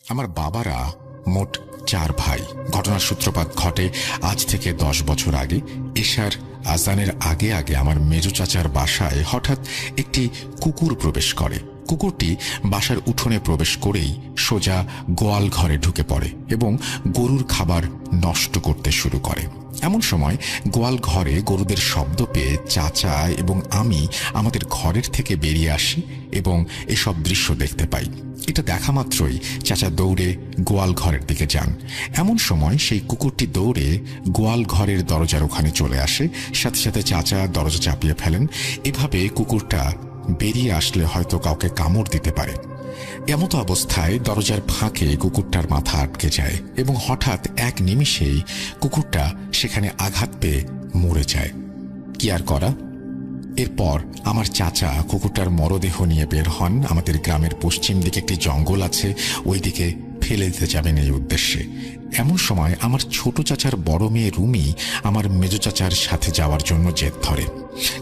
আমার বাবারা মোট 4 ভাই। ঘটনার সূত্রপাত ঘটে আজ থেকে 10 বছর আগে। এশার আজানের আগে আগে আমার মেজো চাচার বাসায় হঠাৎ একটি কুকুর প্রবেশ করে। কুকুরটি বাসার উঠোনে প্রবেশ করেই সোজা গোয়াল ঘরে ঢুকে পড়ে এবং গরুর খাবার নষ্ট করতে শুরু করে। এমন সময় গোয়াল ঘরে গরুদের শব্দ পেয়ে চাচা এবং আমি আমাদের ঘরের থেকে বেরিয়ে আসি এবং এসব দৃশ্য দেখতে পাই। এটা দেখা মাত্রই চাচা দৌড়ে গোয়াল ঘরের দিকে যান। এমন সময় সেই কুকুরটি দৌড়ে গোয়াল ঘরের দরজার ওখানে চলে আসে। সাথে সাথে চাচা দরজা চাপিয়ে ফেলেন। এভাবে কুকুরটা বেরিয়ে আসলে হয়তো কাউকে কামড় দিতে পারে। এমতো অবস্থায় দরজার ফাঁকে কুকুরটার মাথা আটকে যায় এবং হঠাৎ এক নিমিষেই কুকুরটা সেখানে আঘাত পেয়ে মরে যায়। কি আর করা। এরপর আমার চাচা কুকুরটার মরদেহ নিয়ে বের হন। আমাদের গ্রামের পশ্চিম দিকে একটি জঙ্গল আছে, ওই দিকে ফেলে দিতে যাবেন এই উদ্দেশ্যে। এমন সময় আমার ছোট চাচার বড় মেয়ে রুমি আমার মেজো চাচার সাথে যাওয়ার জন্য জেদ ধরে,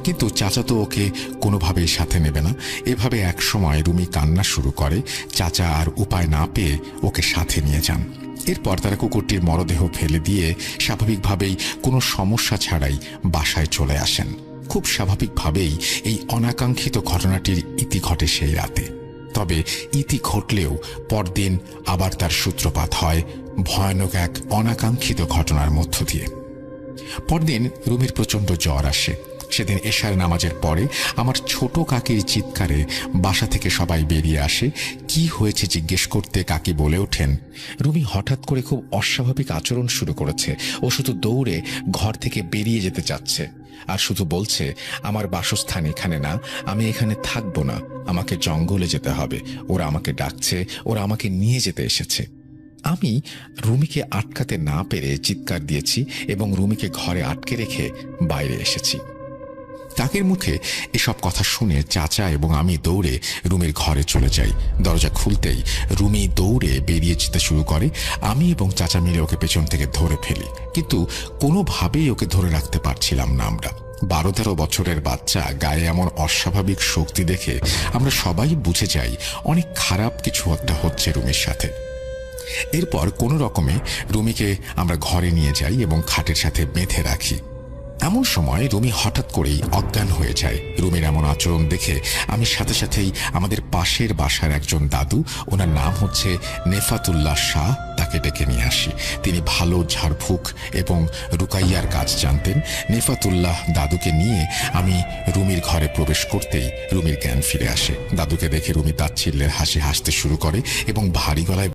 কিন্তু চাচা তো ওকে কোনোভাবেই সাথে নেবে না। এভাবে এক সময় রুমি কান্না শুরু করে। চাচা আর উপায় না পেয়ে ওকে সাথে নিয়ে যান। এরপর তারা কুকুরটির মরদেহ ফেলে দিয়ে স্বাভাবিকভাবেই কোনো সমস্যা ছাড়াই বাসায় চলে আসেন। খুব স্বাভাবিকভাবেই এই অনাকাঙ্ক্ষিত ঘটনাটির ইতি ঘটে সেই রাতে। তবে ইতি ঘটলেও পরদিন আবার তার সূত্রপাত হয় ভয়ানক এক অনাকাঙ্ক্ষিত ঘটনার মধ্য দিয়ে। পরদিন রুমির প্রচণ্ড জ্বর আসে। সেদিন এশার নামাজের পরে আমার ছোট কাকির চিৎকারে বাসা থেকে সবাই বেরিয়ে আসে। কি হয়েছে জিজ্ঞেস করতে কাকি বলে ওঠেন, রুমি হঠাৎ করে খুব অস্বাভাবিক আচরণ শুরু করেছে। ও শুধু দৌড়ে ঘর থেকে বেরিয়ে যেতে চাচ্ছে আর শুধু বলছে, আমার বাসস্থান এখানে না, আমি এখানে থাকবো না, আমাকে জঙ্গলে যেতে হবে, ওরা আমাকে ডাকছে, ওরা আমাকে নিয়ে যেতে এসেছে। আমি রুমিকে আটকাতে না পেরে চিৎকার দিয়েছি এবং রুমিকে ঘরে আটকে রেখে বাইরে এসেছি। কাকের মুখে এসব কথা শুনে চাচা এবং আমি দৌড়ে রুমির ঘরে চলে যাই। দরজা খুলতেই রুমি দৌড়ে বেরিয়ে যেতে শুরু করে। আমি এবং চাচা মিলে ওকে পেছন থেকে ধরে ফেলি, কিন্তু কোনোভাবেই ওকে ধরে রাখতে পারছিলাম না আমরা। 12-13 বছরের বাচ্চা গায়ে এমন অস্বাভাবিক শক্তি দেখে আমরা সবাই বুঝে যাই অনেক খারাপ কিছু একটা হচ্ছে রুমির সাথে। এরপর কোনো রকমে রুমিকে আমরা ঘরে নিয়ে যাই এবং খাটের সাথে বেঁধে রাখি। এমন সময় রুমি হঠাৎ করেই অজ্ঞান হয়ে যায়। রুমির এমন আচরণ দেখে আমি সাথে সাথেই আমাদের পাশের বাসার একজন দাদু, ওনার নাম হচ্ছে নেফাতুল্লাহ শাহ, তাকে ডেকে নিয়ে আসি। তিনি ভালো ঝাড়ফুঁক এবং রুকাইয়ার কাজ জানতেন। নেফাতুল্লাহ দাদুকে নিয়ে আমি রুমির ঘরে প্রবেশ করতেই রুমির জ্ঞান ফিরে আসে। দাদুকে দেখে রুমি তাচ্ছিল্যের হাসি হাসতে শুরু করে এবং ভারী গলায়